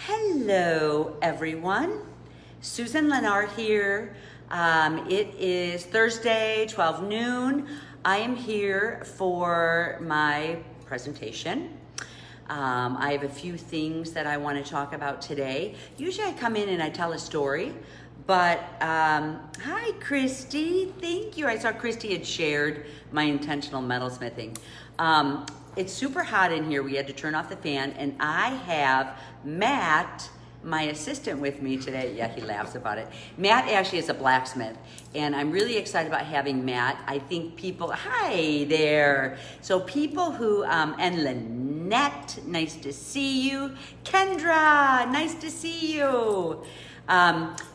Hello, everyone. Susan Lennart here. It is Thursday, 12 noon. I am here for my presentation. I have a few things that I want to talk about today. Usually I come in and I tell a story, but hi, Christy. Thank you. I saw Christy had shared my intentional metalsmithing. It's super hot in here. We had to turn off the fan, and I have Matt, my assistant, with me today. Yeah, he laughs about it. Matt actually is a blacksmith, and I'm really excited about having Matt. I think people, hi there. So people who, and Lynette, nice to see you. Kendra, nice to see you.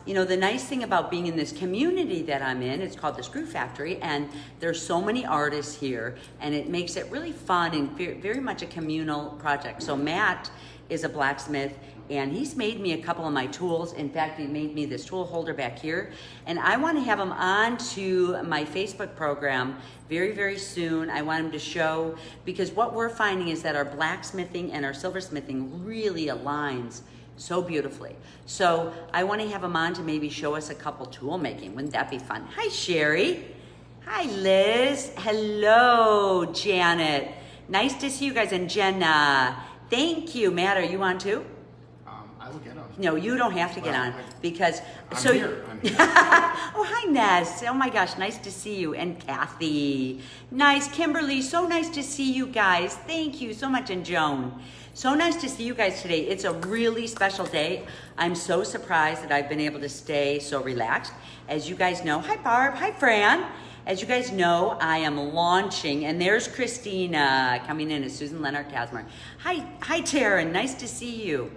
You know, the nice thing about being in this community that I'm in, it's called the Screw Factory, and there's so many artists here, and it makes it really fun and very much a communal project. So Matt is a blacksmith, and he's made me a couple of my tools. In fact, he made me this tool holder back here, and I want to have him on to my Facebook program very, very soon. I want him to show, because what we're finding is that our blacksmithing and our silversmithing really aligns so beautifully. So I want to have him on to maybe show us a couple tool making. Wouldn't that be fun? Hi, Sherry. Hi, Liz. Hello, Janet. Nice to see you guys. And Jenna. Thank you. Matt, are you on too? I will get on. No, you don't have to get on because I'm here. Oh, hi, Ness. Oh my gosh, nice to see you. And Kathy. Nice. Kimberly, so nice to see you guys. Thank you so much. And Joan. So nice to see you guys today. It's a really special day. I'm so surprised that I've been able to stay so relaxed. As you guys know, hi Barb, hi Fran. As you guys know, I am launching, and there's Christina coming in as Susan Lennart Tasmer. Hi Taryn, nice to see you.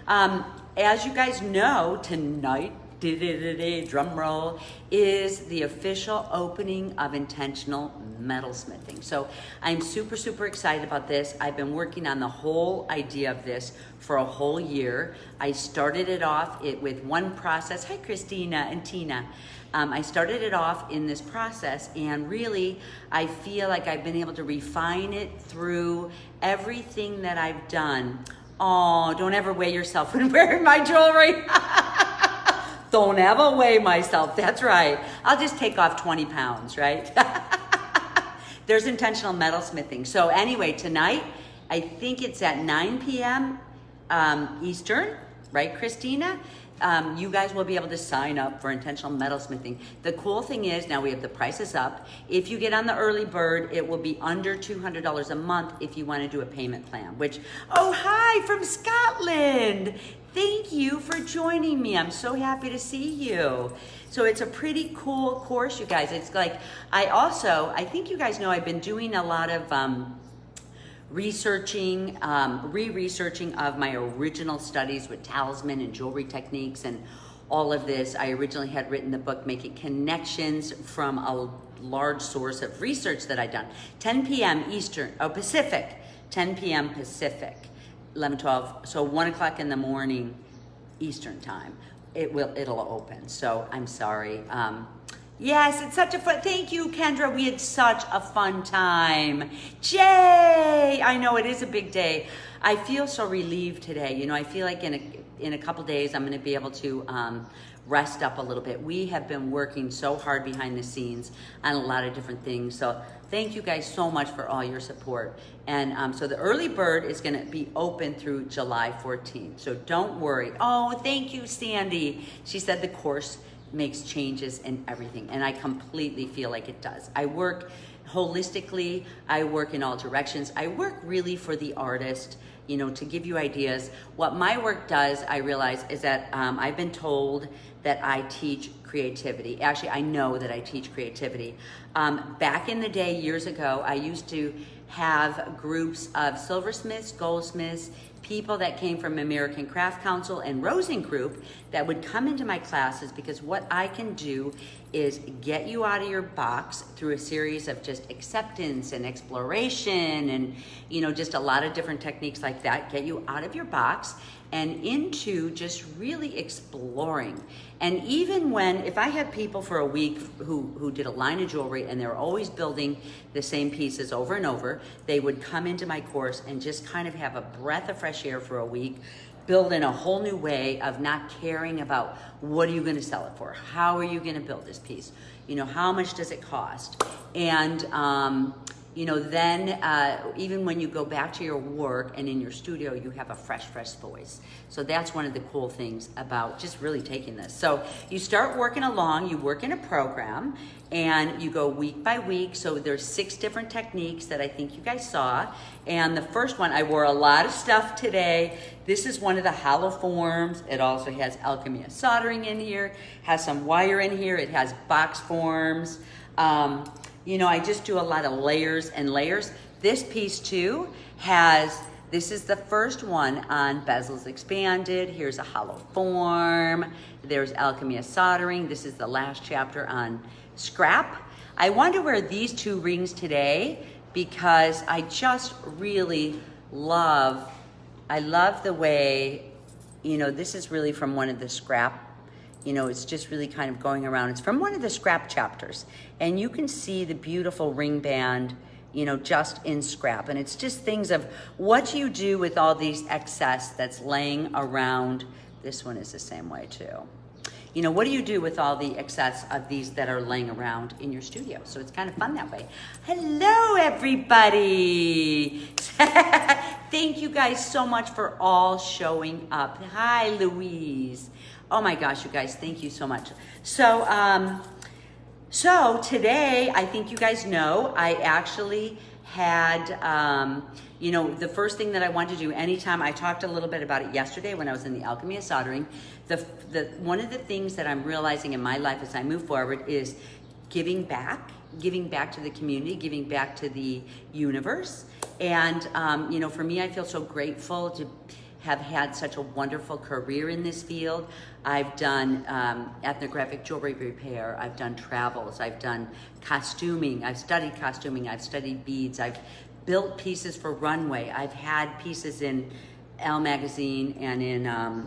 As you guys know, tonight, drum roll, is the official opening of intentional metalsmithing. So I'm super excited about this. I've been working on the whole idea of this for a whole year. I started it off with one process. Hi Christina and Tina. I started it off in this process, and really I feel like I've been able to refine it through everything that I've done. Oh, don't ever weigh yourself when wearing my jewelry. Don't ever weigh myself. That's right. I'll just take off 20 pounds, right? There's intentional metalsmithing. So anyway, tonight, I think it's at 9 p.m. Eastern, right, Christina? You guys will be able to sign up for intentional metalsmithing. The cool thing is, now we have the prices up. If you get on the early bird, it will be under $200 a month if you want to do a payment plan, which, oh, hi from Scotland. Thank you for joining me. I'm so happy to see you. So it's a pretty cool course, you guys. It's like, I think you guys know I've been doing a lot of researching, re-researching of my original studies with talisman and jewelry techniques and all of this. I originally had written the book Making Connections from a large source of research that I'd done. 10 p.m. Eastern, Pacific, 10 p.m. Pacific, 11, 12, so 1 o'clock in the morning Eastern time. It'll open, so I'm sorry. Yes, it's such a fun, thank you, Kendra. We had such a fun time. Jay, I know it is a big day. I feel so relieved today. You know, I feel like in a couple days, I'm gonna be able to rest up a little bit. We have been working so hard behind the scenes on a lot of different things. So thank you guys so much for all your support. And so the early bird is gonna be open through July 14th. So don't worry. Oh, thank you, Sandy. She said the course makes changes in everything, and I completely feel like it does. I work holistically, I work in all directions. I work really for the artist, you know, to give you ideas. What my work does, I realize, is that I've been told that I teach creativity. Actually, I know that I teach creativity. Back in the day, years ago, I used to have groups of silversmiths, goldsmiths, people that came from American Craft Council and Rosen Group that would come into my classes, because what I can do is get you out of your box through a series of just acceptance and exploration and, you know, just a lot of different techniques like that, get you out of your box and into just really exploring. And even when, if I had people for a week who did a line of jewelry and they were always building the same pieces over and over, they would come into my course and just kind of have a breath of fresh air for a week, build in a whole new way of not caring about what are you going to sell it for? How are you going to build this piece? You know, how much does it cost? And, you know, then even when you go back to your work and in your studio, you have a fresh voice. So that's one of the cool things about just really taking this. So you start working along, you work in a program, and you go week by week. So there's 6 different techniques that I think you guys saw. And the first one, I wore a lot of stuff today. This is one of the hollow forms. It also has alchemy of soldering in here, has some wire in here. It has box forms. You know, I just do a lot of layers and layers. This piece too has, this is the first one on bezels expanded. Here's a hollow form. There's alchemy of soldering. This is the last chapter on scrap. I wanted to wear these 2 rings today because I just really love, I love the way, you know, this is really from one of the scrap, you know, it's just really kind of going around. It's from one of the scrap chapters. And you can see the beautiful ring band, you know, just in scrap. And it's just things of what you do with all these excess that's laying around. This one is the same way too. You know, what do you do with all the excess of these that are laying around in your studio? So it's kind of fun that way. Hello, everybody. Thank you guys so much for all showing up. Hi, Louise. Oh my gosh, you guys, thank you so much. So, so today, I think you guys know, I actually had, you know, the first thing that I wanted to do anytime, I talked a little bit about it yesterday when I was in the alchemy of soldering. One of the things that I'm realizing in my life as I move forward is giving back to the community, giving back to the universe. And, you know, for me, I feel so grateful to have had such a wonderful career in this field. I've done ethnographic jewelry repair, I've done travels, I've done costuming, I've studied costuming, I've studied beads, I've built pieces for runway, I've had pieces in Elle magazine and in,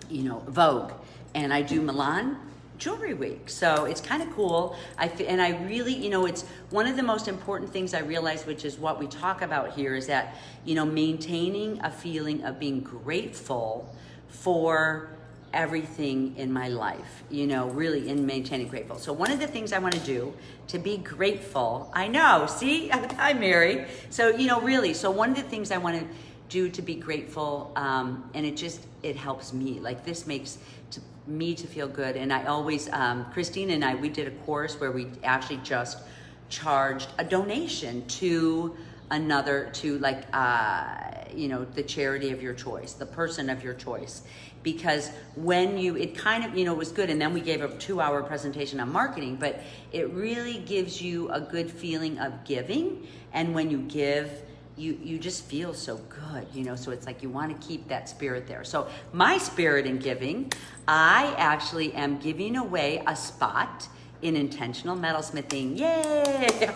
you know, Vogue, and I do Milan Jewelry Week. So it's kind of cool. And I really, you know, it's one of the most important things I realize, which is what we talk about here, is that, you know, maintaining a feeling of being grateful for everything in my life, you know, really in maintaining grateful. So one of the things I want to do to be grateful, I know, see, hi Mary. So, you know, really, so one of the things I want to do to be grateful, and it helps me, like this makes me to feel good. And I always, Christine and I, we did a course where we actually just charged a donation to another, to like, you know, the charity of your choice, the person of your choice. Because when you, it kind of, you know, it was good. And then we gave a 2-hour presentation on marketing, but it really gives you a good feeling of giving. And when you give, you just feel so good, you know, so it's like you want to keep that spirit there. So my spirit in giving, I actually am giving away a spot in intentional metalsmithing. Yay!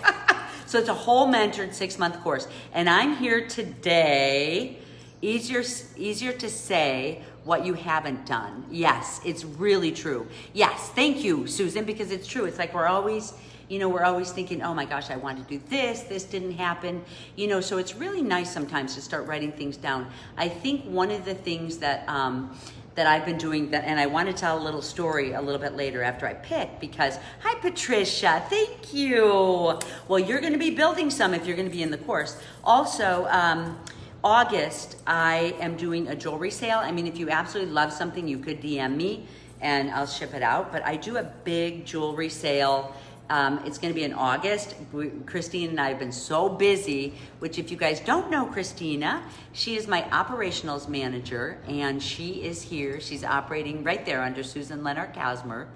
So it's a whole mentored 6-month course. And I'm here today, easier to say what you haven't done. Yes, it's really true. Yes, thank you, Susan, because it's true. It's like we're always, you know, we're always thinking, oh my gosh, I want to do this didn't happen. You know, so it's really nice sometimes to start writing things down. I think one of the things that that I've been doing, and I want to tell a little story a little bit later after I pick, because, hi Patricia, thank you. Well, you're going to be building some if you're going to be in the course. Also, August, I am doing a jewelry sale. I mean, if you absolutely love something, you could DM me and I'll ship it out. But I do a big jewelry sale. It's going to be in August. Christine and I have been so busy, which if you guys don't know Christina, she is my operationals manager, and she is here. She's operating right there under Susan Leonard-Kasmer.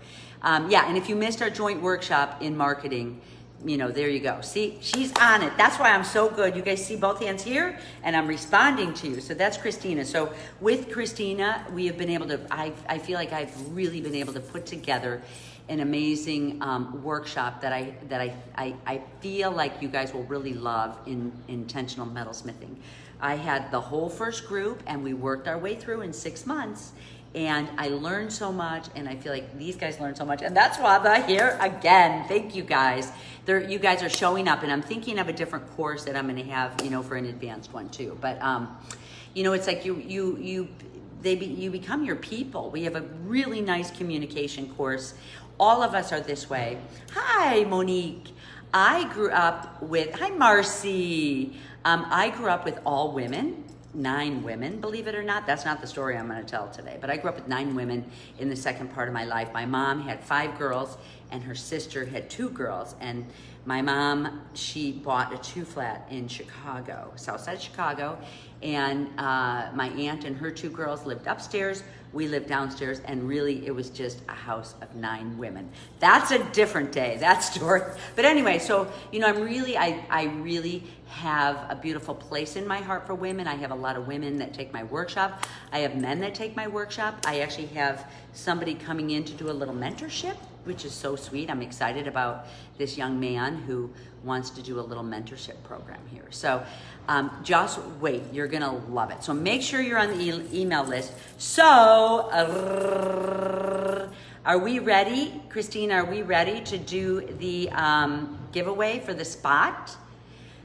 Yeah, and if you missed our joint workshop in marketing, you know, there you go. See, she's on it. That's why I'm so good. You guys see both hands here, and I'm responding to you. So that's Christina. So with Christina, we have been able to, I feel like I've really been able to put together an amazing workshop that I feel like you guys will really love in intentional metalsmithing. I had the whole first group, and we worked our way through in 6 months. And I learned so much, and I feel like these guys learned so much, and that's why they're here again. Thank you guys. You guys are showing up, and I'm thinking of a different course that I'm going to have, you know, for an advanced one too. But you know, it's like you you become your people. We have a really nice communication course. All of us are this way. Hi, Monique. I grew up with, hi, Marcy. I grew up with all women, 9 women, believe it or not. That's not the story I'm going to tell today, but I grew up with 9 women in the second part of my life. My mom had 5 girls and her sister had 2 girls. And my mom, she bought a 2-flat in Chicago, south side of Chicago. And my aunt and her 2 girls lived upstairs. We lived downstairs, and really it was just a house of 9 women. That's a different day, that story. But anyway, so, you know, I really have a beautiful place in my heart for women. I have a lot of women that take my workshop. I have men that take my workshop. I actually have somebody coming in to do a little mentorship, which is so sweet. I'm excited about this young man who wants to do a little mentorship program here. So just wait, you're gonna love it. So make sure you're on the email list. So, are we ready? Christina, are we ready to do the giveaway for the spot?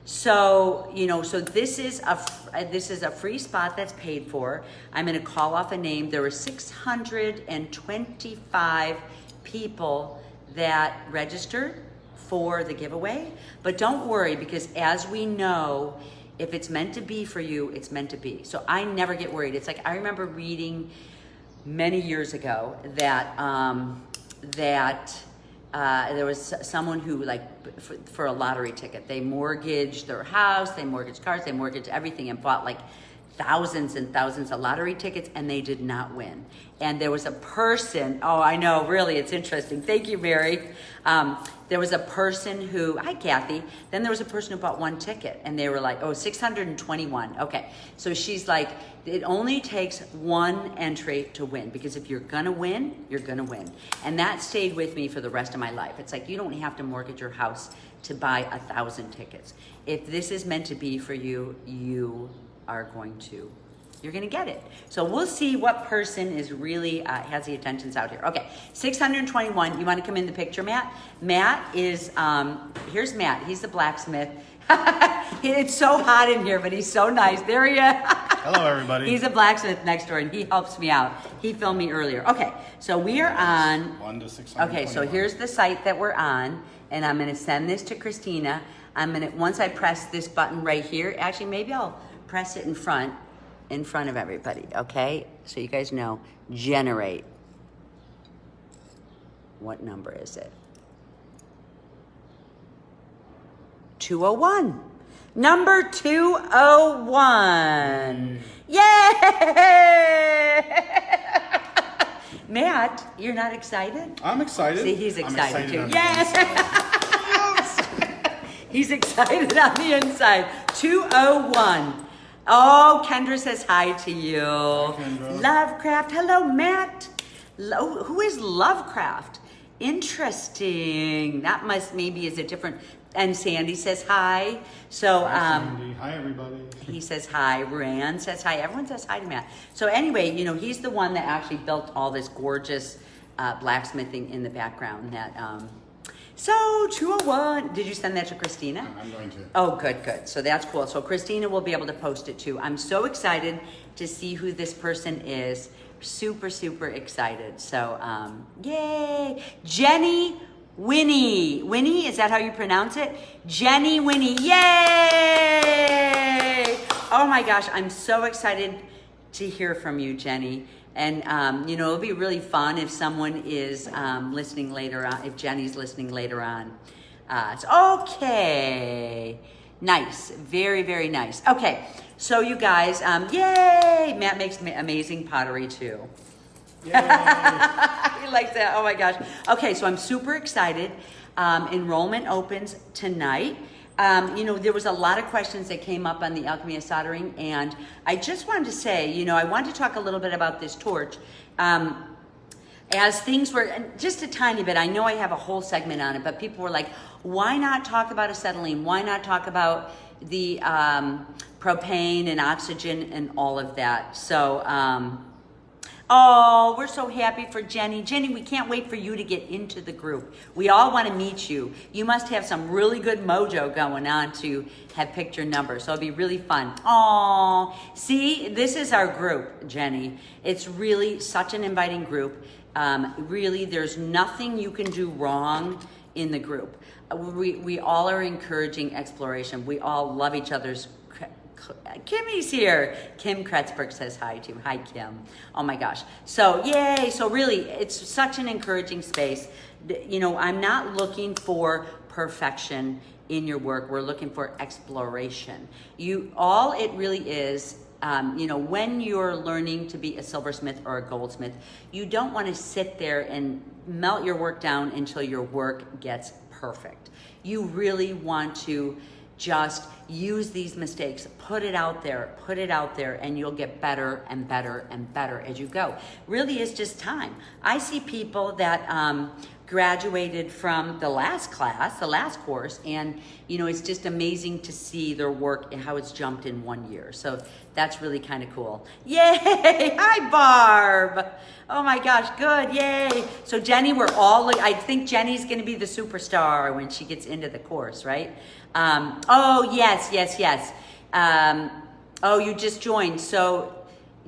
So, you know, so this is a free spot that's paid for. I'm gonna call off a name. There were 625 people that registered for the giveaway, but don't worry, because as we know, if it's meant to be for you, it's meant to be. So I never get worried. It's like, I remember reading many years ago that there was someone who, like, for a lottery ticket, they mortgaged their house, they mortgaged cars, they mortgaged everything, and bought like thousands and thousands of lottery tickets, and they did not win. And there was a person, oh, I know, really, it's interesting. Thank you, Mary. There was a person who, hi, Kathy. Then there was a person who bought 1 ticket, and they were like, oh, 621. Okay, so she's like, it only takes 1 entry to win, because if you're gonna win, you're gonna win. And that stayed with me for the rest of my life. It's like, you don't have to mortgage your house to buy 1,000 tickets. If this is meant to be for you, you're gonna get it. So we'll see what person is really has the attentions out here. Okay, 621. You want to come in the picture, Matt? Matt is here's Matt. He's the blacksmith. It's so hot in here, but he's so nice. There he is. Hello, everybody. He's a blacksmith next door, and he helps me out. He filmed me earlier. Okay, so we are on 1 to 621. Okay, so here's the site that we're on, and I'm gonna send this to Christina. Once I press this button right here, actually maybe I'll press it in front of everybody, okay? So you guys know, generate. What number is it? 201. Number 201. Yay! Matt, you're not excited? I'm excited. See, he's excited too. on Yes! He's excited on the inside. 201. Oh, Kendra says hi to you. Hi, Kendra. Lovecraft. Hello, Matt. Who is Lovecraft? Interesting. That maybe is a different. And Sandy says hi. So, Hi, Sandy. Hi, everybody. he says hi. Rand says hi. Everyone says hi to Matt. So anyway, you know, he's the one that actually built all this gorgeous blacksmithing in the background. So 201. Did you send that to Christina? I'm going to. Oh, good, good. So that's cool. So Christina will be able to post it too. I'm so excited to see who this person is. Super, super excited. So, yay. Jenny Winnie. Winnie, is that how you pronounce it? Jenny Winnie. Yay! Oh my gosh, I'm so excited to hear from you, Jenny. And, you know, it'll be really fun if someone is listening later on, if Jenny's listening later on. Okay. Nice. Very, very nice. Okay. So you guys, yay! Matt makes amazing pottery too. Yay! He likes that. Oh my gosh. Okay, so I'm super excited. Enrollment opens tonight. You know, there was a lot of questions that came up on the alchemy of soldering, and I just wanted to say, you know, I wanted to talk a little bit about this torch. As things were, just a tiny bit, I know I have a whole segment on it, but people were like, why not talk about acetylene? Why not talk about the propane and oxygen and all of that? So, Oh, we're so happy for Jenny. Jenny, we can't wait for you to get into the group. We all want to meet you. You must have some really good mojo going on to have picked your number. So it'll be really fun. Oh, see, this is our group, Jenny. It's really such an inviting group. Really, there's nothing you can do wrong in the group. We all are encouraging exploration. We all love each other's. Kimmy's here. Kim Kretzberg says hi too. Hi, Kim. Oh my gosh. So yay. So really, it's such an encouraging space. You know, I'm not looking for perfection in your work. We're looking for exploration. All it really is, you know, when you're learning to be a silversmith or a goldsmith, you don't want to sit there and melt your work down until your work gets perfect. You really want to just use these mistakes, put it out there, and you'll get better and better and better as you go. Really is just time. I see people that graduated from the last class, the last course, and you know, it's just amazing to see their work and how it's jumped in 1 year. So that's really kind of cool. Yay! Hi, Barb. Oh my gosh, good, yay. So Jenny, I think Jenny's gonna be the superstar when she gets into the course, right? Oh, yes. Oh, you just joined. So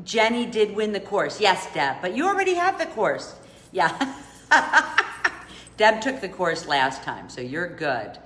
Jenny did win the course. Yes, Deb, but you already have the course. Yeah. Deb took the course last time, so you're good.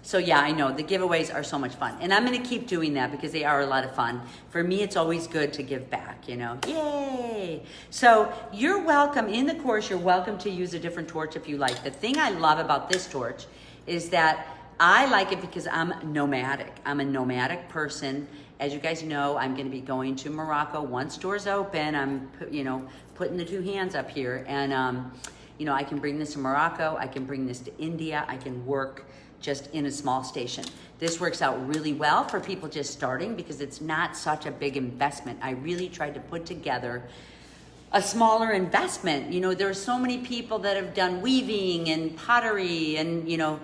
So yeah, I know the giveaways are so much fun, and I'm going to keep doing that because they are a lot of fun. For me, it's always good to give back, you know. Yay! So you're welcome in the course. You're welcome to use a different torch if you like. The thing I love about this torch is that I like it because I'm nomadic. I'm a nomadic person. As you guys know, I'm going to be going to Morocco once doors open. I'm, you know, putting the two hands up here, and you know, I can bring this to Morocco. I can bring this to India. I can work just in a small station. This works out really well for people just starting because it's not such a big investment. I really tried to put together a smaller investment. You know, there are so many people that have done weaving and pottery and, you know,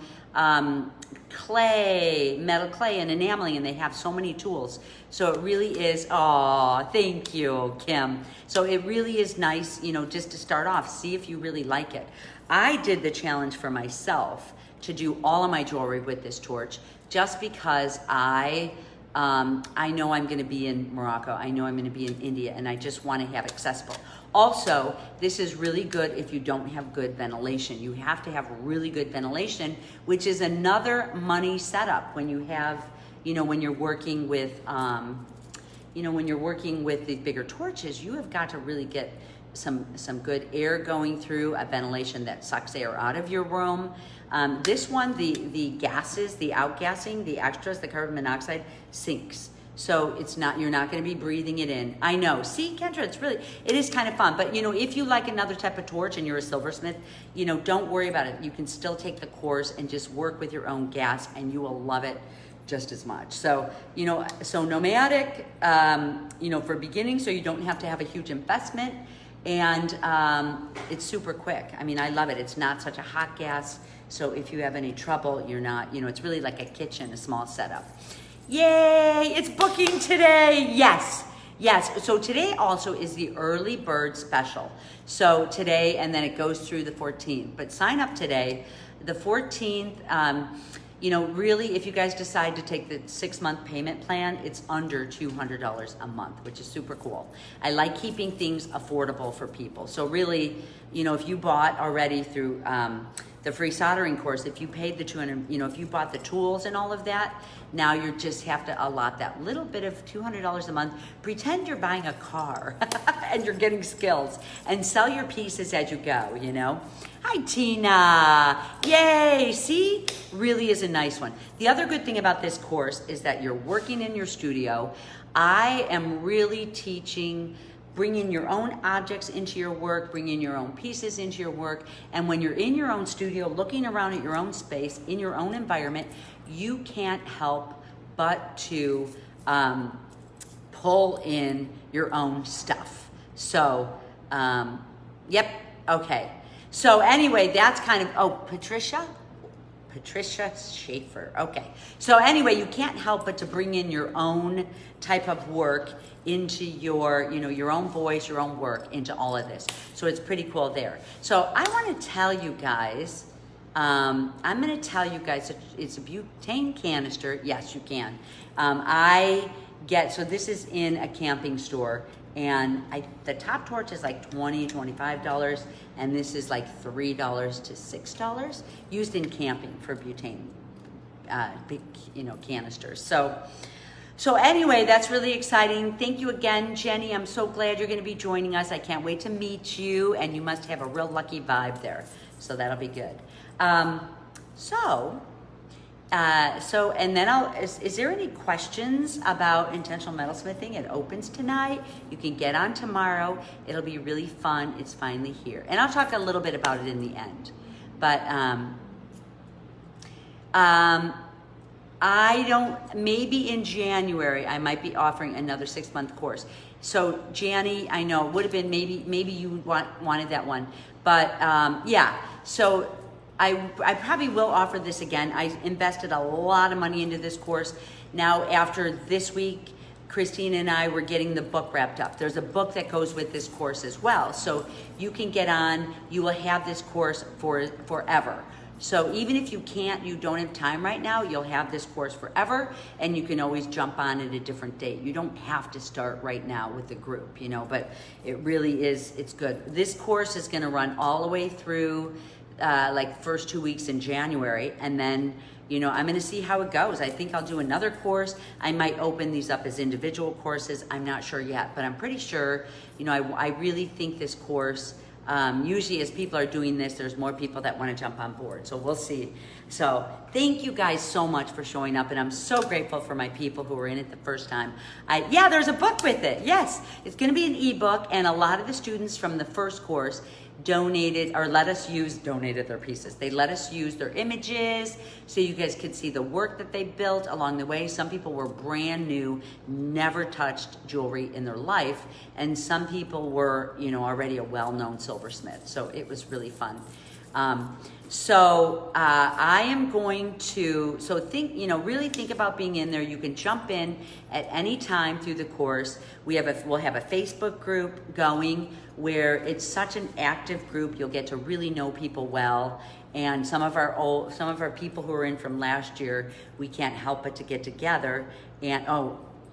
clay, metal clay and enameling, and they have so many tools. So it really is, oh, thank you, Kim. So it really is nice, you know, just to start off, see if you really like it. I did the challenge for myself to do all of my jewelry with this torch just because I know I'm gonna be in Morocco, I know I'm gonna be in India, and I just wanna have accessible. Also, this is really good if you don't have good ventilation. You have to have really good ventilation, which is another money setup when you have, you know, when you're working with, you know, when you're working with these bigger torches, you have got to really get some good air going through, a ventilation that sucks air out of your room. This one, the gases, the outgassing, the extras, the carbon monoxide sinks. So it's not, you're not going to be breathing it in. I know. See, Kendra, it is kind of fun. But, you know, if you like another type of torch and you're a silversmith, you know, don't worry about it. You can still take the course and just work with your own gas, and you will love it just as much. So, you know, so nomadic, you know, for beginning, so you don't have to have a huge investment. And it's super quick. I mean, I love it. It's not such a hot gas. So if you have any trouble, you're not, you know, it's really like a kitchen, a small setup. Yay, it's booking today. Yes. So today also is the early bird special. So today, and then it goes through the 14th, but sign up today. The 14th, you know, really, if you guys decide to take the 6-month payment plan, it's under $200 a month, which is super cool. I like keeping things affordable for people. So really, you know, if you bought already through the free soldering course, if you paid the $200, you know, if you bought the tools and all of that, now you just have to allot that little bit of $200 a month. Pretend you're buying a car and you're getting skills, and sell your pieces as you go, you know? Hi, Tina. Yay, see? Really is a nice one. The other good thing about this course is that you're working in your studio. I am really teaching bringing your own objects into your work, bringing your own pieces into your work. And when you're in your own studio, looking around at your own space, in your own environment, you can't help but to pull in your own stuff. So, yep, okay. So anyway, that's kind of, oh, Patricia? Patricia Schaefer. Okay. So anyway, you can't help but to bring in your own type of work into your, your own voice, your own work into all of this. So it's pretty cool there. So I want to tell you guys, I'm going to tell you guys, it's a butane canister. Yes, you can. So this is in a camping store, and the top torch is like $20, $25, and this is like $3 to $6 used in camping for butane, big, canisters. So anyway, that's really exciting. Thank you again, Jenny. I'm so glad you're going to be joining us. I can't wait to meet you, and you must have a real lucky vibe there. So that'll be good. And then is there any questions about intentional metalsmithing? It opens tonight. You can get on tomorrow. It'll be really fun. It's finally here. And I'll talk a little bit about it in the end. But maybe in January, I might be offering another 6-month course. So Janny, I know it would have been maybe you wanted that one. But yeah, so I probably will offer this again. I invested a lot of money into this course. Now, after this week, Christine and I were getting the book wrapped up. There's a book that goes with this course as well. So you can get on, you will have this course forever. So even if you don't have time right now, you'll have this course forever, and you can always jump on at a different date. You don't have to start right now with the group, but it really is, it's good. This course is gonna run all the way through first 2 weeks in January, and then I'm going to see how it goes. I think I'll do another course. I might open these up as individual courses. I'm not sure yet, but I'm pretty sure. I really think this course. Usually, as people are doing this, there's more people that want to jump on board. So we'll see. So thank you guys so much for showing up, and I'm so grateful for my people who were in it the first time. There's a book with it. Yes, it's going to be an ebook, and a lot of the students from the first course donated their pieces. They let us use their images so you guys could see the work that they built along the way. Some people were brand new, never touched jewelry in their life, and some people were, already a well-known silversmith. So it was really fun. I am going to, really think about being in there. You can jump in at any time through the course. We'll have a Facebook group going where it's such an active group. You'll get to really know people well. And some of our people who are in from last year, we can't help but to get together. And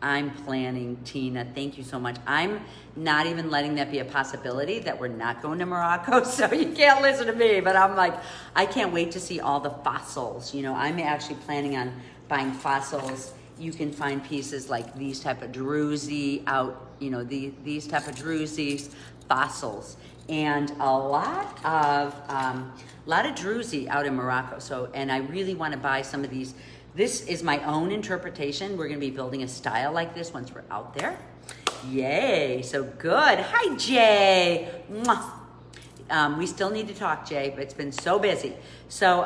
I'm planning, Tina, thank you so much. I'm not even letting that be a possibility that we're not going to Morocco, so you can't listen to me, but I'm like, I can't wait to see all the fossils. I'm actually planning on buying fossils. You can find pieces like these type of druzy out, these type of druzes, fossils, and a lot of druzy out in Morocco. So, and I really want to buy some of these. This is my own interpretation. We're going to be building a style like this once we're out there. Yay, so good. Hi, Jay. Mwah. We still need to talk, Jay, but it's been so busy. So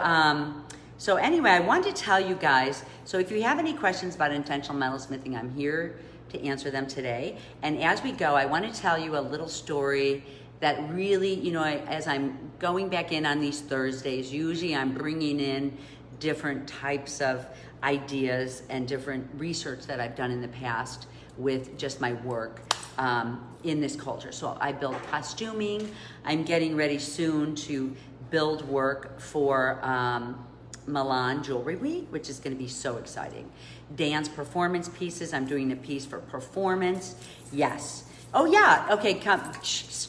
anyway, I wanted to tell you guys, so if you have any questions about intentional metalsmithing, I'm here to answer them today. And as we go, I want to tell you a little story that really, as I'm going back in on these Thursdays, usually I'm bringing in different types of ideas and different research that I've done in the past with just my work in this culture. So I build costuming. I'm getting ready soon to build work for Milan Jewelry Week, which is going to be so exciting. Dance performance pieces. I'm doing a piece for performance. Yes. Oh yeah, okay,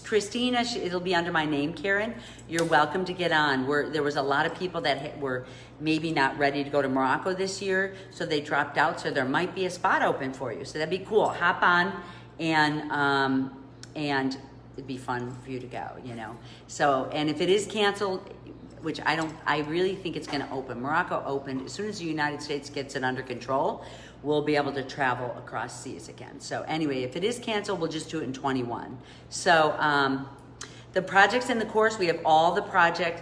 Christina, it'll be under my name, Karen. You're welcome to get on. There was a lot of people that were maybe not ready to go to Morocco this year, so they dropped out, so there might be a spot open for you. So that'd be cool. Hop on, and it'd be fun for you to go, So, and if it is canceled, which I really think it's gonna open. Morocco opened, as soon as the United States gets it under control, we'll be able to travel across seas again. So anyway, if it is canceled, we'll just do it in 21. So The projects in the course, we have all the projects.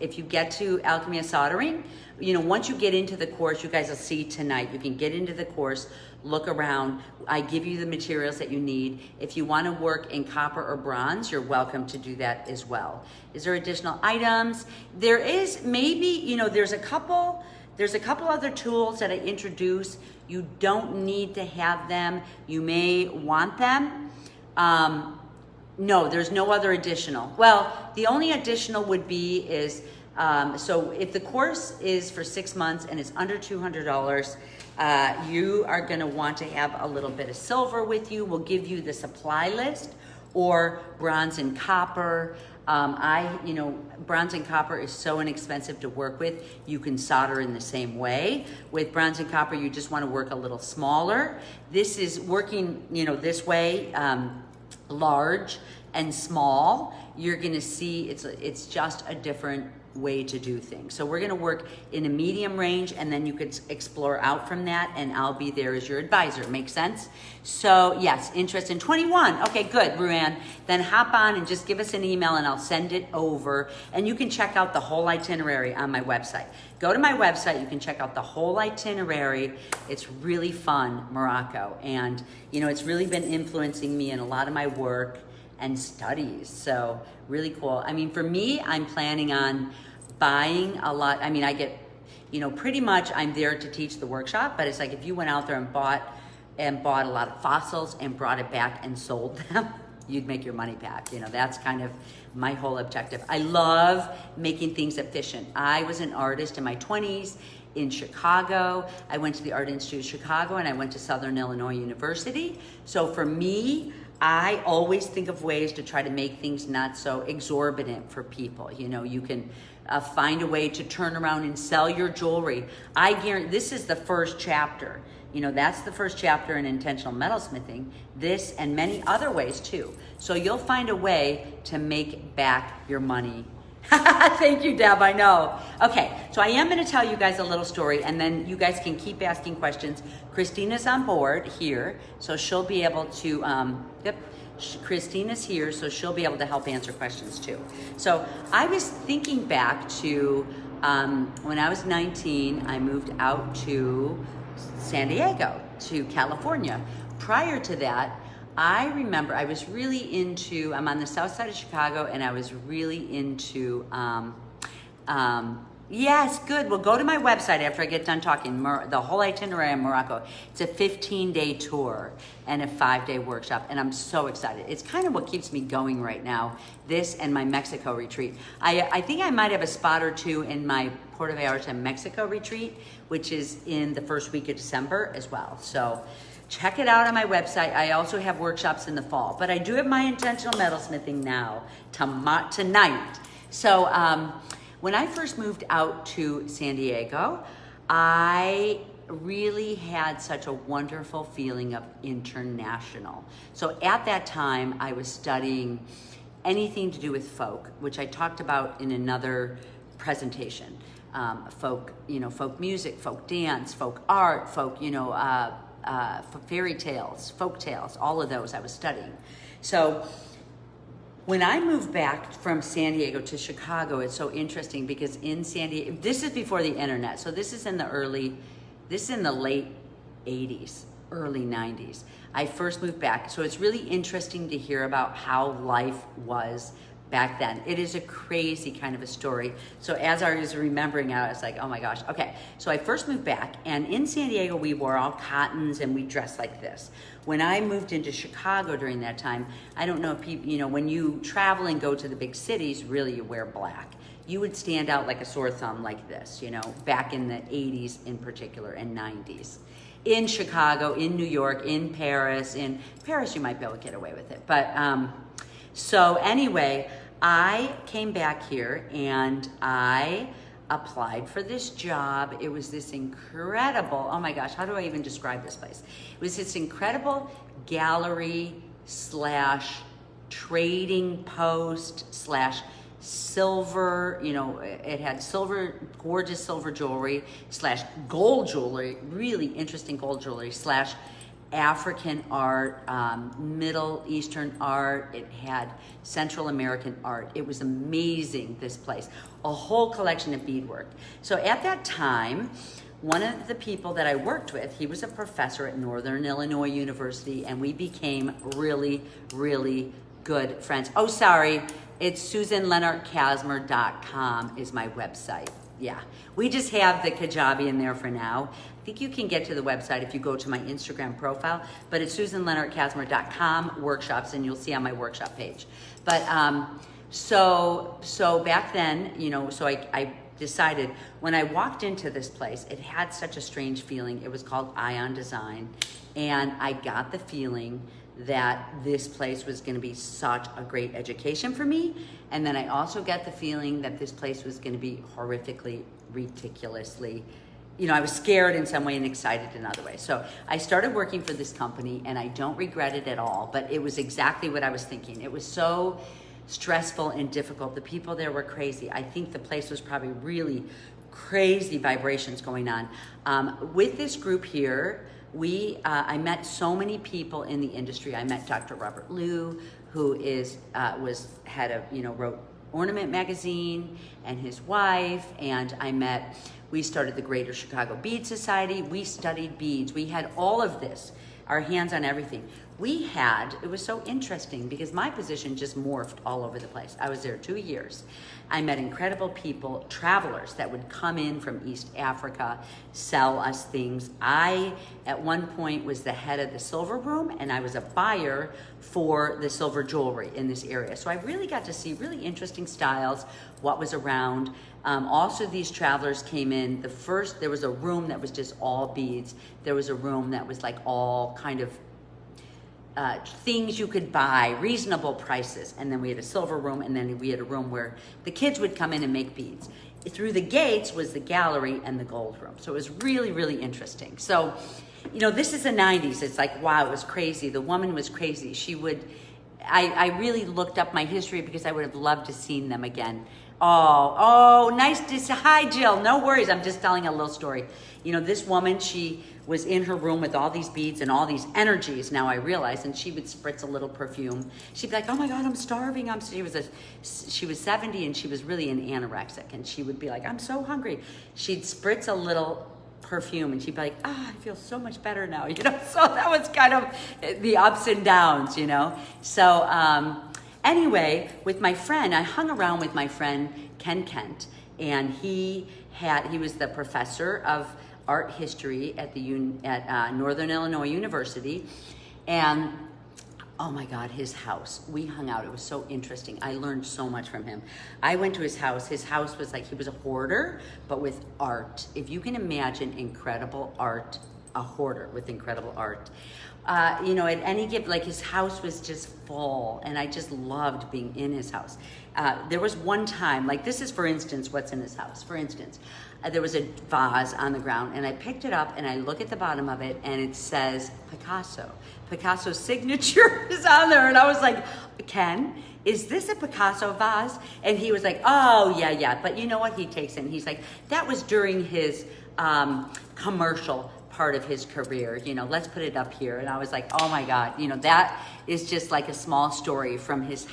If you get to Alchemy of Soldering, once you get into the course, you guys will see tonight, you can get into the course, look around. I give you the materials that you need. If you want to work in copper or bronze, you're welcome to do that as well. Is there additional items? There is maybe, there's a couple other tools that I introduce. You don't need to have them. You may want them. No, there's no other additional. Well, the only additional would be is, so if the course is for 6 months and it's under $200, you are gonna want to have a little bit of silver with you. We'll give you the supply list, or bronze and copper. Bronze and copper is so inexpensive to work with. You can solder in the same way. With bronze and copper, you just wanna work a little smaller. This is working, this way, large and small. You're gonna see it's just a different way to do things. So we're gonna work in a medium range, and then you could explore out from that, and I'll be there as your advisor. Make sense? So yes, interest in 21. Okay, good, Ruann. Then hop on and just give us an email and I'll send it over, and you can check out the whole itinerary on my website. Go to my website, you can check out the whole itinerary. It's really fun, Morocco, and it's really been influencing me in a lot of my work and studies. So really cool. I mean, for me, I'm planning on buying a lot. I mean, I get, pretty much I'm there to teach the workshop, but it's like if you went out there and bought a lot of fossils and brought it back and sold them, you'd make your money back. That's kind of my whole objective. I love making things efficient. I was an artist in my 20s in Chicago. I went to the Art Institute of Chicago, and I went to Southern Illinois University. So for me, I always think of ways to try to make things not so exorbitant for people. You can find a way to turn around and sell your jewelry. I guarantee this is the first chapter. That's the first chapter in intentional metalsmithing. This and many other ways too. So you'll find a way to make back your money. Thank you, Deb, I know. Okay, so I am gonna tell you guys a little story, and then you guys can keep asking questions. Christina's on board here, so she'll be able to, Christina's here, so she'll be able to help answer questions too. So I was thinking back to when I was 19, I moved out to San Diego, to California. Prior to that, I remember I was really into, I'm on the south side of Chicago, and I was really into, yes, good. Well, go to my website after I get done talking, the whole itinerary in Morocco. It's a 15-day tour and a 5-day workshop, and I'm so excited. It's kind of what keeps me going right now, this and my Mexico retreat. I think I might have a spot or two in my Puerto Vallarta, Mexico retreat, which is in the first week of December as well. So check it out on my website. I also have workshops in the fall, but I do have my intentional metalsmithing now, tonight. So when I first moved out to San Diego, I really had such a wonderful feeling of international. So at that time, I was studying anything to do with folk, which I talked about in another presentation. Folk music, folk dance, folk art, folk, fairy tales, folk tales, all of those I was studying. So when I moved back from San Diego to Chicago, it's so interesting because in San Diego, this is before the internet, so this is in the late 80s, early 90s. I first moved back, so it's really interesting to hear about how life was back then. It is a crazy kind of a story. So as I was remembering, I was like, oh my gosh. Okay, so I first moved back, and in San Diego, we wore all cottons and we dressed like this. When I moved into Chicago during that time, I don't know if people, when you travel and go to the big cities, really you wear black. You would stand out like a sore thumb like this, back in the 80s in particular and 90s. In Chicago, in New York, in Paris you might be able to get away with it. But so anyway, I came back here and I applied for this job. It was this incredible, oh my gosh, how do I even describe this place? It was this incredible gallery / trading post / silver, it had gorgeous silver jewelry / gold jewelry, really interesting gold jewelry / African art, Middle Eastern art. It had Central American art. It was amazing, this place. A whole collection of beadwork. So at that time, one of the people that I worked with, he was a professor at Northern Illinois University, and we became really, really good friends. Oh, sorry, it's SusanLeonardKasmer.com is my website. Yeah, we just have the Kajabi in there for now. I think you can get to the website if you go to my Instagram profile, but it's SusanLeonardKasmer.com workshops, and you'll see on my workshop page. But so back then, you know, so I decided when I walked into this place, it had such a strange feeling. It was called Ion Design, and I got the feeling that this place was going to be such a great education for me. And then I also got the feeling that this place was going to be horrifically, ridiculously, you know, I was scared in some way and excited in other ways. So I started working for this company, and I don't regret it at all, but it was exactly what I was thinking. It was so stressful and difficult. The people there were crazy. I think the place was probably really crazy vibrations going on. With this group here, I met so many people in the industry. I met Dr. Robert Liu, who wrote Ornament Magazine, and his wife, and we started the Greater Chicago Bead Society. We studied beads. We had all of this, our hands on everything. It was so interesting because my position just morphed all over the place. I was there 2 years. I met incredible people, travelers that would come in from East Africa, sell us things. I, at one point, was the head of the silver room, and I was a buyer for the silver jewelry in this area. So I really got to see really interesting styles, what was around. Also, these travelers came in. There was a room that was just all beads. There was a room that was like all kind of things you could buy, reasonable prices. And then we had a silver room, and then we had a room where the kids would come in and make beads. Through the gates was the gallery and the gold room. So it was really, really interesting. So, you know, this is the 90s. It's like, wow, it was crazy. The woman was crazy. I really looked up my history because I would have loved to seen them again. Oh, nice to see. Hi, Jill. No worries. I'm just telling a little story. You know, this woman, she was in her room with all these beads and all these energies, now I realize, and she would spritz a little perfume. She'd be like, oh my God, I'm starving. She was 70, and she was really an anorexic, and she would be like, I'm so hungry. She'd spritz a little perfume, and she'd be like, I feel so much better now, you know? So that was kind of the ups and downs, you know? So anyway, with my friend, I hung around with my friend Ken Kent, and he was the professor of art history at Northern Illinois University, and oh my God, his house. We hung out. It was so interesting. I learned so much from him. I went to his house. His house was like, he was a hoarder, but with art. If you can imagine incredible art, a hoarder with incredible art. You know, at any given, like his house was just full, and I just loved being in his house. There was one time, like this is, for instance, what's in his house. For instance, there was a vase on the ground, and I picked it up, and I look at the bottom of it, and it says Picasso. Picasso's signature is on there, and I was like, Ken, is this a Picasso vase? And he was like, oh, yeah. But you know what? He takes it, and he's like, that was during his commercial part of his career, you know, let's put it up here. And I was like, oh my God, you know, that is just like a small story from his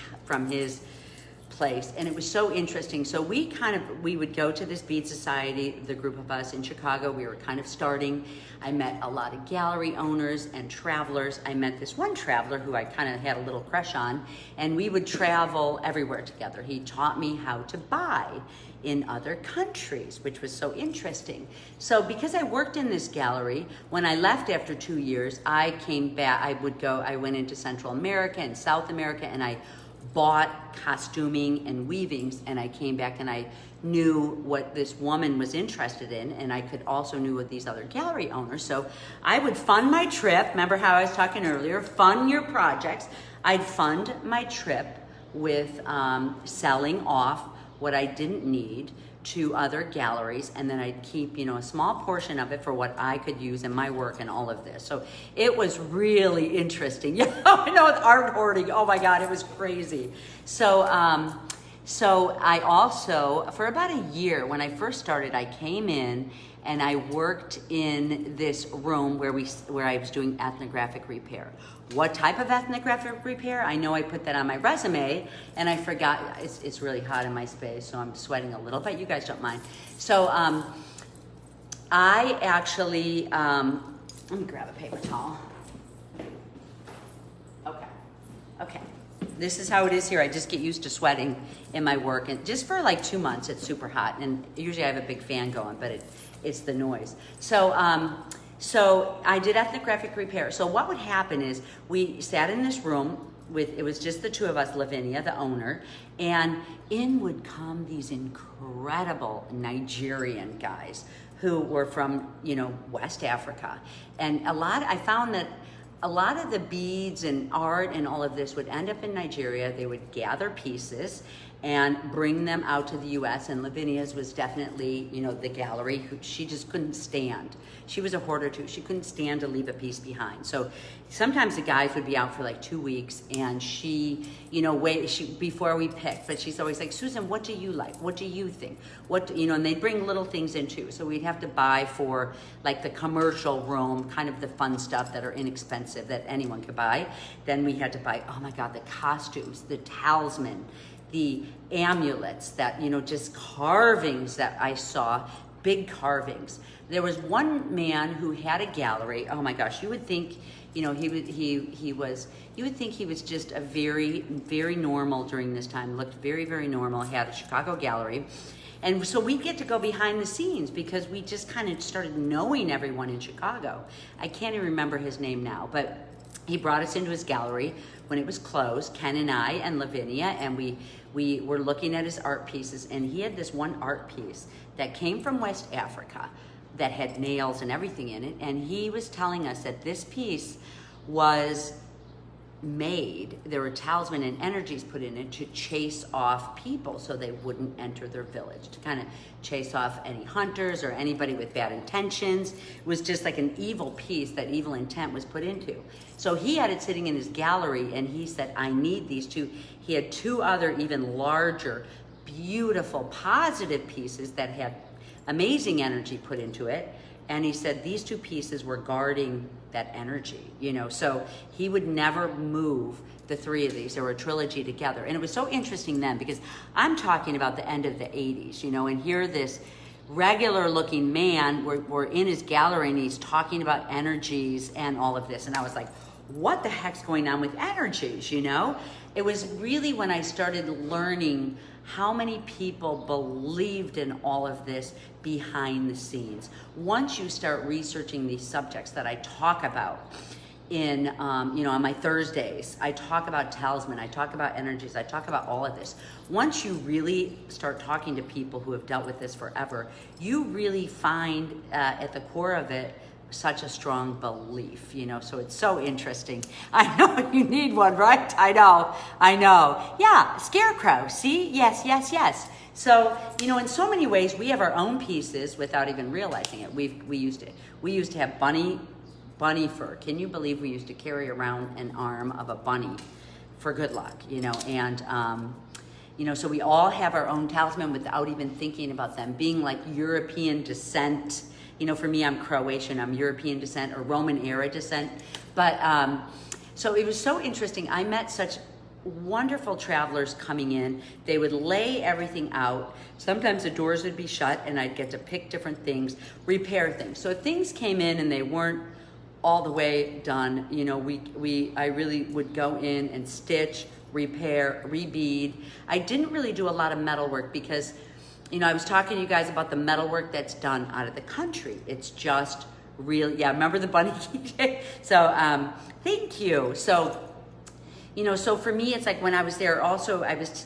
place. And it was so interesting. So we would go to this bead society, the group of us in Chicago. We were kind of starting. I met a lot of gallery owners and travelers. I met this one traveler who I kind of had a little crush on, and we would travel everywhere together. He taught me how to buy in other countries, which was so interesting. So because I worked in this gallery, when I left after 2 years, I came back. I went into Central America and South America, and I bought costuming and weavings, and I came back and I knew what this woman was interested in, and I could also knew what these other gallery owners. So I would fund my trip. Remember how I was talking earlier, fund your projects. I'd fund my trip with selling off what I didn't need to other galleries, and then I'd keep, you know, a small portion of it for what I could use in my work and all of this. So it was really interesting. You know, art hoarding, oh my God, it was crazy. So I also, for about a year, when I first started, I came in and I worked in this room where I was doing ethnographic repair. What type of ethnographic repair? I know I put that on my resume, and I forgot. It's really hot in my space, so I'm sweating a little, but you guys don't mind. So I actually, let me grab a paper towel. Okay. This is how it is here. I just get used to sweating in my work, and just for like 2 months, it's super hot. And usually I have a big fan going, but it's the noise. So I did ethnographic repair. So what would happen is we sat in this room it was just the two of us, Lavinia, the owner, and in would come these incredible Nigerian guys who were from, West Africa. And I found that a lot of the beads and art and all of this would end up in Nigeria. They would gather pieces and bring them out to the US. And Lavinia's was definitely, the gallery. She just couldn't stand. She was a hoarder too. She couldn't stand to leave a piece behind. So sometimes the guys would be out for like 2 weeks, and she, before we picked, but she's always like, Susan, what do you like? What do you think? And they'd bring little things in too. So we'd have to buy for like the commercial room, kind of the fun stuff that are inexpensive that anyone could buy. Then we had to buy, oh my God, the costumes, the talisman, the amulets, that, just carvings that I saw, big carvings. There was one man who had a gallery. Oh my gosh, you would think, you would think he was just a very, very normal during this time, looked very, very normal, had a Chicago gallery. And so we get to go behind the scenes because we just kind of started knowing everyone in Chicago. I can't even remember his name now, but he brought us into his gallery when it was closed, Ken and I and Lavinia, and we were looking at his art pieces, and he had this one art piece that came from West Africa that had nails and everything in it, and he was telling us that this piece was made, there were talisman and energies put in it to chase off people so they wouldn't enter their village, to kind of chase off any hunters or anybody with bad intentions. It was just like an evil piece that evil intent was put into. So he had it sitting in his gallery, and he said, I need these two. He had two other even larger, beautiful, positive pieces that had amazing energy put into it. And he said these two pieces were guarding that energy, so he would never move the three of these. They were a trilogy together. And it was so interesting then, because I'm talking about the end of the 80s, and here this regular looking man, we're in his gallery, and he's talking about energies and all of this. And I was like, what the heck's going on with energies, It was really when I started learning how many people believed in all of this behind the scenes. Once you start researching these subjects that I talk about in, on my Thursdays, I talk about talisman, I talk about energies, I talk about all of this. Once you really start talking to people who have dealt with this forever, you really find at the core of it such a strong belief, so it's so interesting. I know you need one, right? I know. Yeah, scarecrow, see? Yes. So, in so many ways, we have our own pieces without even realizing it. We used to have bunny fur. Can you believe we used to carry around an arm of a bunny for good luck, and, so we all have our own talisman without even thinking about them being like European descent. For me, I'm Croatian, I'm European descent or Roman era descent. But so it was so interesting. I met such wonderful travelers coming in. They would lay everything out. Sometimes the doors would be shut, and I'd get to pick different things, repair things. So things came in and they weren't all the way done. I really would go in and stitch, repair, rebead. I didn't really do a lot of metal work because I was talking to you guys about the metal work that's done out of the country. It's just real. Yeah, remember the bunny? So, thank you. So, so for me, it's like when I was there also, I was,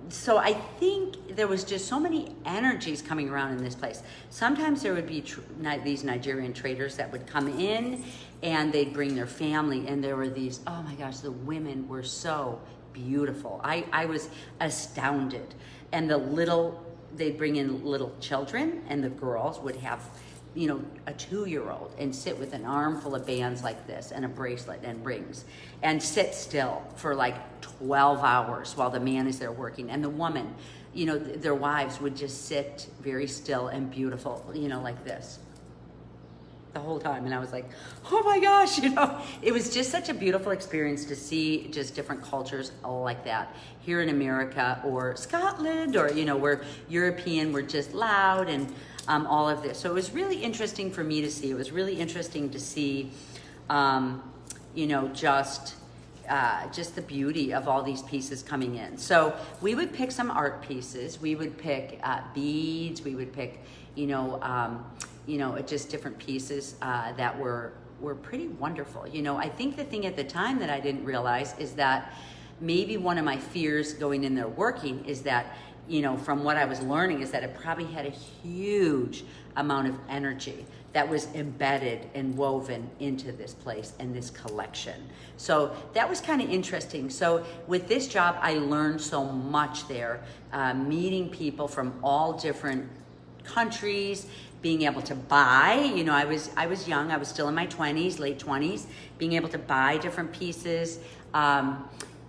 so I think there was just so many energies coming around in this place. Sometimes there would be these Nigerian traders that would come in, and they'd bring their family, and there were these, oh my gosh, the women were so beautiful. I was astounded. And they'd bring in little children, and the girls would have a 2-year-old and sit with an armful of bands like this and a bracelet and rings and sit still for like 12 hours while the man is there working, and the woman, their wives would just sit very still and beautiful, like this the whole time. And I was like, oh my gosh, it was just such a beautiful experience to see just different cultures like that here in America or Scotland, or, where European were just loud and all of this. So it was really interesting for me to see. It was really interesting to see, just the beauty of all these pieces coming in. So we would pick some art pieces. We would pick beads. We would pick, just different pieces that were pretty wonderful. I think the thing at the time that I didn't realize is that maybe one of my fears going in there working is that, from what I was learning, is that it probably had a huge amount of energy that was embedded and woven into this place and this collection. So that was kind of interesting. So with this job, I learned so much there, meeting people from all different countries, being able to buy, I was young, I was still in my 20s, late 20s, being able to buy different pieces,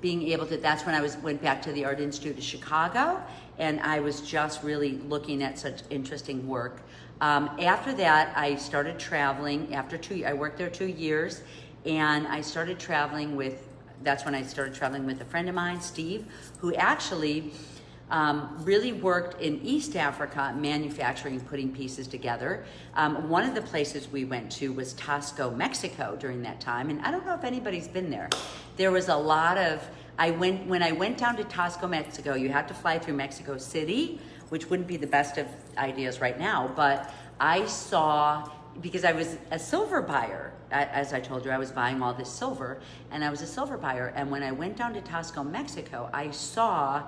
being able to, that's when I went back to the Art Institute of Chicago, and I was just really looking at such interesting work. After that, I started traveling. I worked there 2 years, and I started traveling that's when I started traveling with a friend of mine, Steve, who actually really worked in East Africa, manufacturing, putting pieces together. One of the places we went to was Tasco, Mexico during that time, and I don't know if anybody's been there. There was a lot of, when I went down to Tasco, Mexico, you had to fly through Mexico City, which wouldn't be the best of ideas right now, but I saw, because I was a silver buyer, as I told you, I was buying all this silver, and I was a silver buyer, and when I went down to Tasco, Mexico, I saw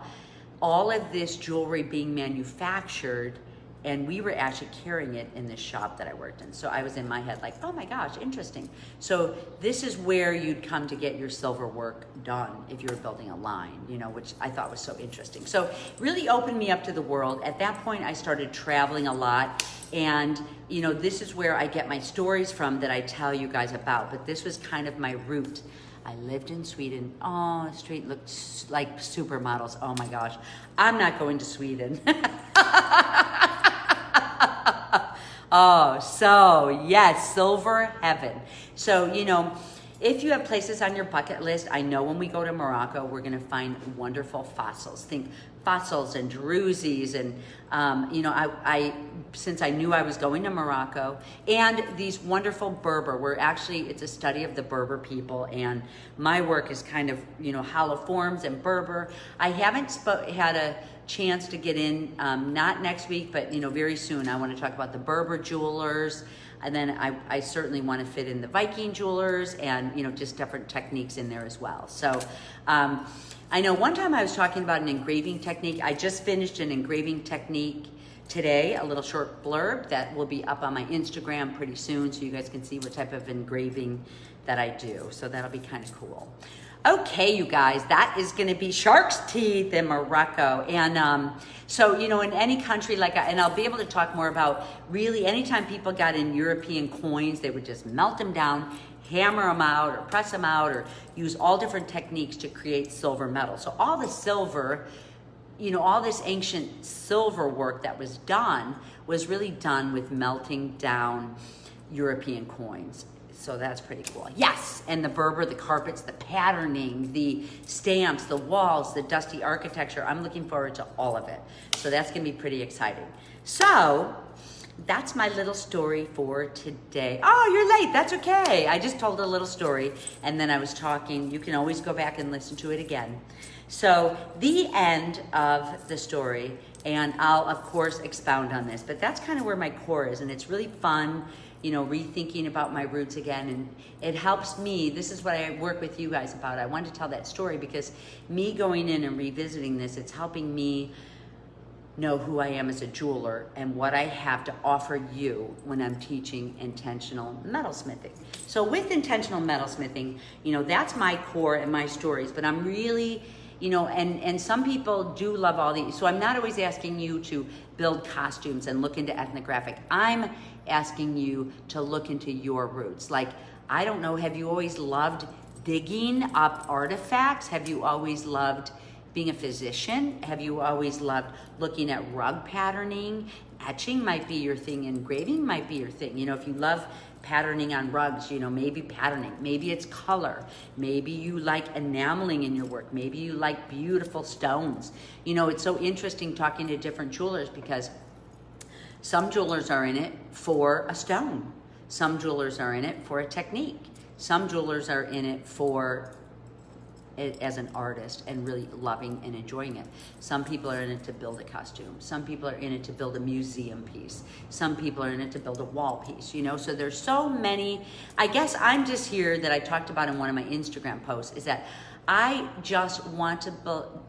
all of this jewelry being manufactured, and we were actually carrying it in this shop that I worked in. So I was in my head like, oh my gosh, interesting. So this is where you'd come to get your silver work done if you were building a line, which I thought was so interesting. So it really opened me up to the world. At that point, I started traveling a lot, and this is where I get my stories from that I tell you guys about, but this was kind of my root. I lived in Sweden. Oh, the street looked like supermodels. Oh my gosh. I'm not going to Sweden. Oh, so yes, silver heaven. So, if you have places on your bucket list, I know when we go to Morocco, we're going to find wonderful fossils. Think fossils and Druzes, and I since I knew I was going to Morocco, and these wonderful Berber. It's a study of the Berber people, and my work is kind of hollow forms and Berber. I haven't had a chance to get in, not next week, but very soon. I want to talk about the Berber jewelers. And then I certainly want to fit in the Viking jewelers and, just different techniques in there as well. So I know one time I was talking about an engraving technique. I just finished an engraving technique today, a little short blurb that will be up on my Instagram pretty soon, so you guys can see what type of engraving that I do. So that'll be kind of cool. Okay, you guys, that is going to be shark's teeth in Morocco. And so, in any country, and I'll be able to talk more about really anytime people got in European coins, they would just melt them down, hammer them out or press them out, or use all different techniques to create silver metal. So all the silver, all this ancient silver work that was done was really done with melting down European coins. So that's pretty cool. Yes, and the Berber, the carpets, the patterning, the stamps, the walls, the dusty architecture. I'm looking forward to all of it. So that's gonna be pretty exciting. So that's my little story for today. Oh, you're late, that's okay. I just told a little story and then I was talking. You can always go back and listen to it again. So the end of the story, and I'll of course expound on this, but that's kind of where my core is, and it's really fun, rethinking about my roots again, and it helps me. This is what I work with you guys about. I wanted to tell that story because me going in and revisiting this, it's helping me know who I am as a jeweler and what I have to offer you when I'm teaching intentional metalsmithing. So with intentional metalsmithing, that's my core and my stories, but I'm really, and some people do love all these. So I'm not always asking you to build costumes and look into ethnographic. I'm asking you to look into your roots. Like, I don't know, have you always loved digging up artifacts? Have you always loved being a physician? Have you always loved looking at rug patterning? Etching might be your thing, engraving might be your thing. If you love patterning on rugs, maybe patterning, maybe it's color, maybe you like enameling in your work, maybe you like beautiful stones. It's so interesting talking to different jewelers because some jewelers are in it for a stone. Some jewelers are in it for a technique. Some jewelers are in it for it as an artist and really loving and enjoying it. Some people are in it to build a costume. Some people are in it to build a museum piece. Some people are in it to build a wall piece, So there's so many. I guess I'm just here that I talked about in one of my Instagram posts is that I just want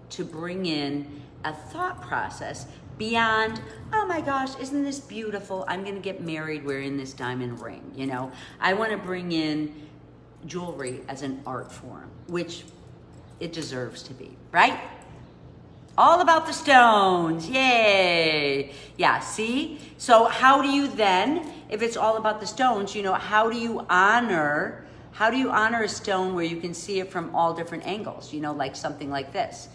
to bring in a thought process beyond, oh my gosh, isn't this beautiful? I'm gonna get married wearing this diamond ring, I wanna bring in jewelry as an art form, which it deserves to be, right? All about the stones, yay. Yeah, see? So how do you then, if it's all about the stones, how do you honor a stone where you can see it from all different angles, like something like this?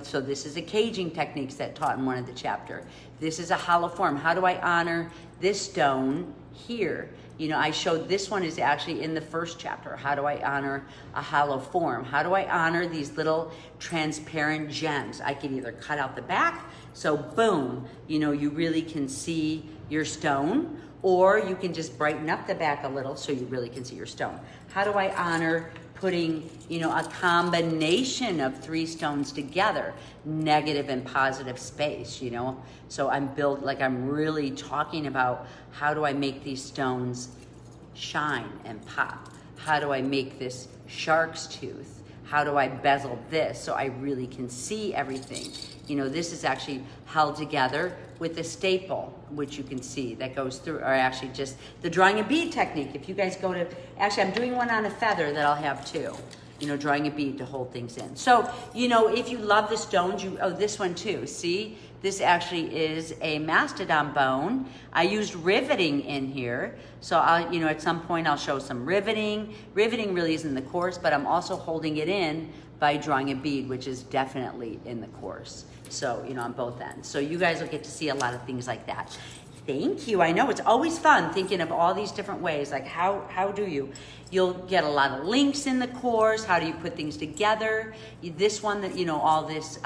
So this is a caging techniques that taught in one of the chapter. This is a hollow form. How do I honor this stone here? I showed this one is actually in the first chapter. How do I honor a hollow form? How do I honor these little transparent gems? I can either cut out the back, so boom, you really can see your stone, or you can just brighten up the back a little so you really can see your stone. How do I honor putting, a combination of 3 stones together, negative and positive space, So I'm really talking about how do I make these stones shine and pop? How do I make this shark's tooth? How do I bezel this so I really can see everything? This is actually held together with a staple, which you can see that goes through, or actually just the drawing a bead technique. If you guys go to, actually I'm doing one on a feather that I'll have too, drawing a bead to hold things in. So, if you love the stones, this one too, see? This actually is a mastodon bone. I used riveting in here. So I'll, at some point I'll show some riveting. Riveting really isn't in the course, but I'm also holding it in by drawing a bead, which is definitely in the course. So, on both ends. So you guys will get to see a lot of things like that. Thank you. I know it's always fun thinking of all these different ways. Like how do you? You'll get a lot of links in the course. How do you put things together? This one that, all this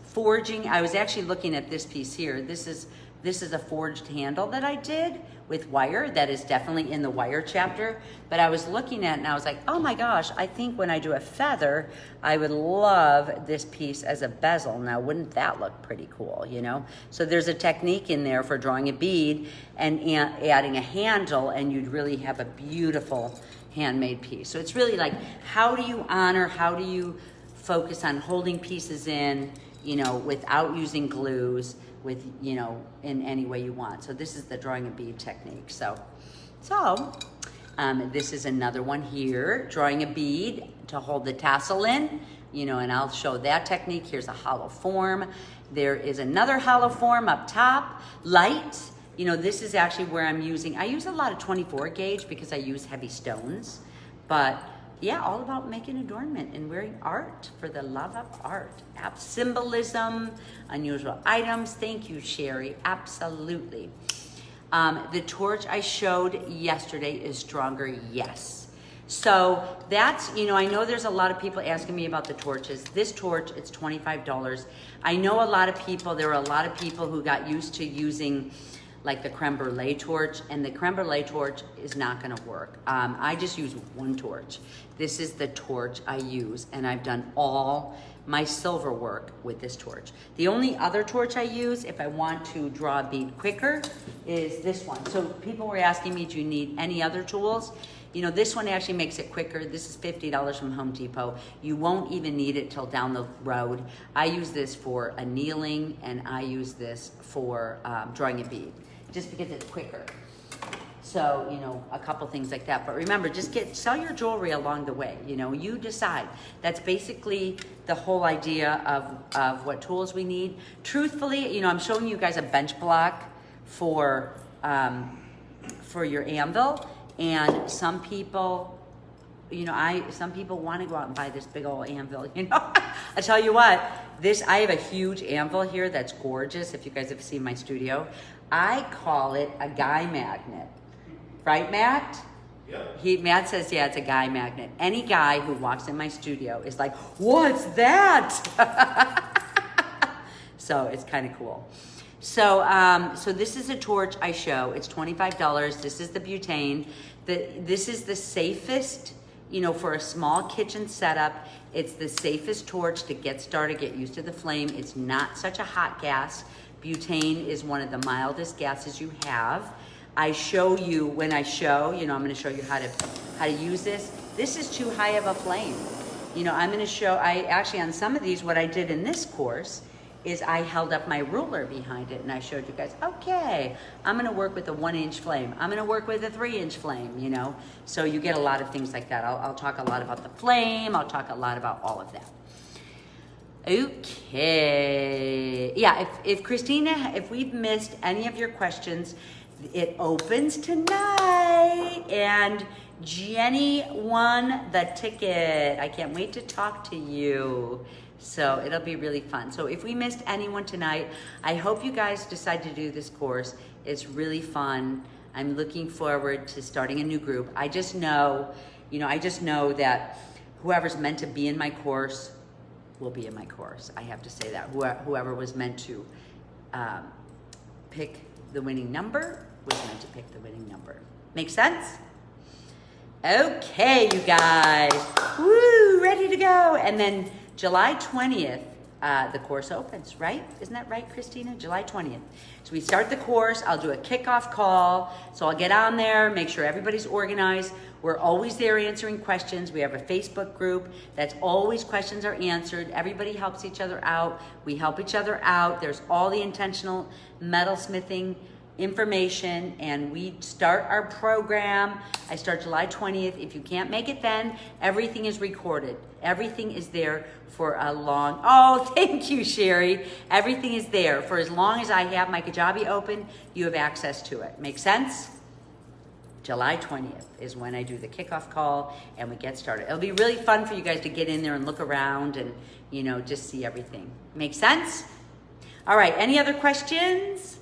forging. I was actually looking at this piece here. This is a forged handle that I did with wire. That is definitely in the wire chapter. But I was looking at it and I was like, oh my gosh, I think when I do a feather, I would love this piece as a bezel. Now, wouldn't that look pretty cool, So there's a technique in there for drawing a bead and adding a handle, and you'd really have a beautiful handmade piece. So it's really like, how do you honor, how do you focus on holding pieces in, without using glues, with, in any way you want. So this is the drawing a bead technique. So this is another one here, drawing a bead to hold the tassel in, and I'll show that technique. Here's a hollow form. There is another hollow form up top, light. This is actually where I use a lot of 24 gauge because I use heavy stones, but yeah, all about making adornment and wearing art for the love of art. Symbolism, unusual items. Thank you, Sherry. Absolutely. The torch I showed yesterday is stronger, yes. So that's, I know there's a lot of people asking me about the torches. This torch, it's $25. I know there were a lot of people who got used to using like the creme brulee torch, and the creme brulee torch is not gonna work. I just use one torch. This is the torch I use, and I've done all my silver work with this torch. The only other torch I use if I want to draw a bead quicker is this one. So people were asking me, do you need any other tools? This one actually makes it quicker. This is $50 from Home Depot. You won't even need it till down the road. I use this for annealing, and I use this for drawing a bead, just because it's quicker. So, a couple things like that. But remember, just sell your jewelry along the way. You decide. That's basically the whole idea of what tools we need. Truthfully, I'm showing you guys a bench block for your anvil. And some people, some people want to go out and buy this big old anvil, I tell you what, I have a huge anvil here that's gorgeous. If you guys have seen my studio, I call it a guy magnet. Right, Matt? Yep. Matt says, yeah, it's a guy magnet. Any guy who walks in my studio is like, what's that? So it's kind of cool. So this is a torch I show. It's $25. This is the butane. This is the safest, for a small kitchen setup. It's the safest torch to get started, get used to the flame. It's not such a hot gas. Butane is one of the mildest gases you have. I show you, when I show, I'm going to show you how to use this. This is too high of a flame. I'm going to show, on some of these, what I did in this course is I held up my ruler behind it and I showed you guys, okay, I'm going to work with a 1-inch flame. I'm going to work with a 3-inch flame, So you get a lot of things like that. I'll talk a lot about the flame. I'll talk a lot about all of that. Okay. Yeah, if Christina, if we've missed any of your questions, it opens tonight, and Jenny won the ticket. I can't wait to talk to you. So it'll be really fun. So if we missed anyone tonight, I hope you guys decide to do this course. It's really fun. I'm looking forward to starting a new group. I just know that whoever's meant to be in my course will be in my course. I have to say that. Whoever was meant to pick the winning number was meant to pick the winning number. Make sense? Okay, you guys. Woo, ready to go. And then July 20th, the course opens, right? Isn't that right, Christina? July 20th. So we start the course. I'll do a kickoff call. So I'll get on there, make sure everybody's organized. We're always there answering questions. We have a Facebook group that's always questions are answered. Everybody helps each other out. We help each other out. There's all the intentional metalsmithing information, and we start our program. I start July 20th. If you can't make it then, everything is recorded. Everything is there for a long, thank you, Sherry. Everything is there for as long as I have my Kajabi open, you have access to it. Make sense? July 20th is when I do the kickoff call and we get started. It'll be really fun for you guys to get in there and look around and, just see everything. Make sense? All right, any other questions?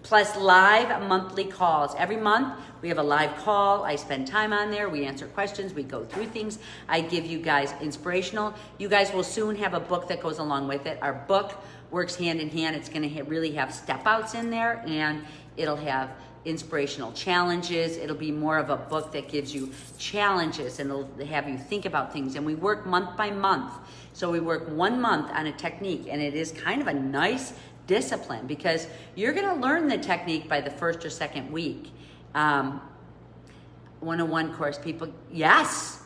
Plus live monthly calls. Every month we have a live call. I spend time on there. We answer questions. We go through things. I give you guys inspirational. You guys will soon have a book that goes along with it. Our book works hand in hand. It's going to really have step outs in there, and it'll have inspirational challenges. It'll be more of a book that gives you challenges and it'll have you think about things. And we work month by month. So we work 1 month on a technique, and it is kind of a nice discipline because you're going to learn the technique by the first or second week. 101 course, people, yes,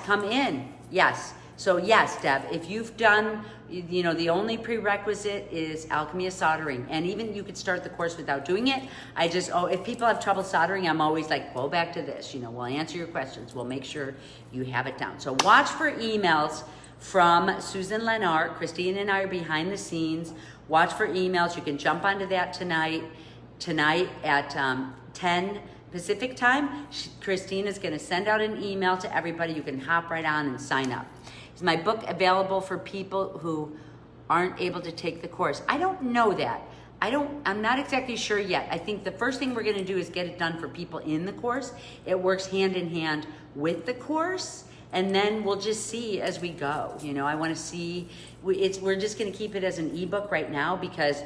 come in, yes. So yes, Deb, if you've done, the only prerequisite is alchemy of soldering, and even you could start the course without doing it. If people have trouble soldering, I'm always like, go back to this, we'll answer your questions. We'll make sure you have it down. So watch for emails from Susan Lenart. Christine and I are behind the scenes. Watch for emails. You can jump onto that tonight at 10 Pacific time. Christine is going to send out an email to everybody. You can hop right on and sign up. Is my book available for people who aren't able to take the course? I don't know that. I'm not exactly sure yet. I think the first thing we're going to do is get it done for people in the course. It works hand in hand with the course. And then we'll just see as we go. I want to see, we're just going to keep it as an ebook right now because,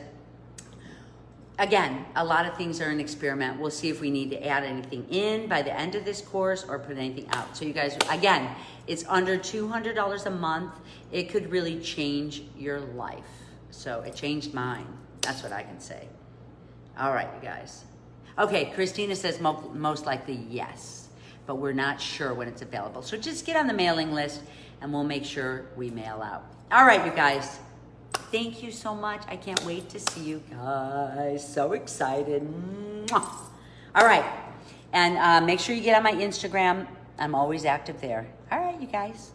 again, a lot of things are an experiment. We'll see if we need to add anything in by the end of this course or put anything out. So you guys, again, it's under $200 a month. It could really change your life. So it changed mine. That's what I can say. All right, you guys. Okay, Christina says most likely yes. But we're not sure when it's available. So just get on the mailing list and we'll make sure we mail out. All right, you guys. Thank you so much. I can't wait to see you guys. So excited. Mwah. All right. And make sure you get on my Instagram. I'm always active there. All right, you guys.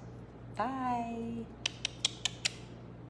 Bye.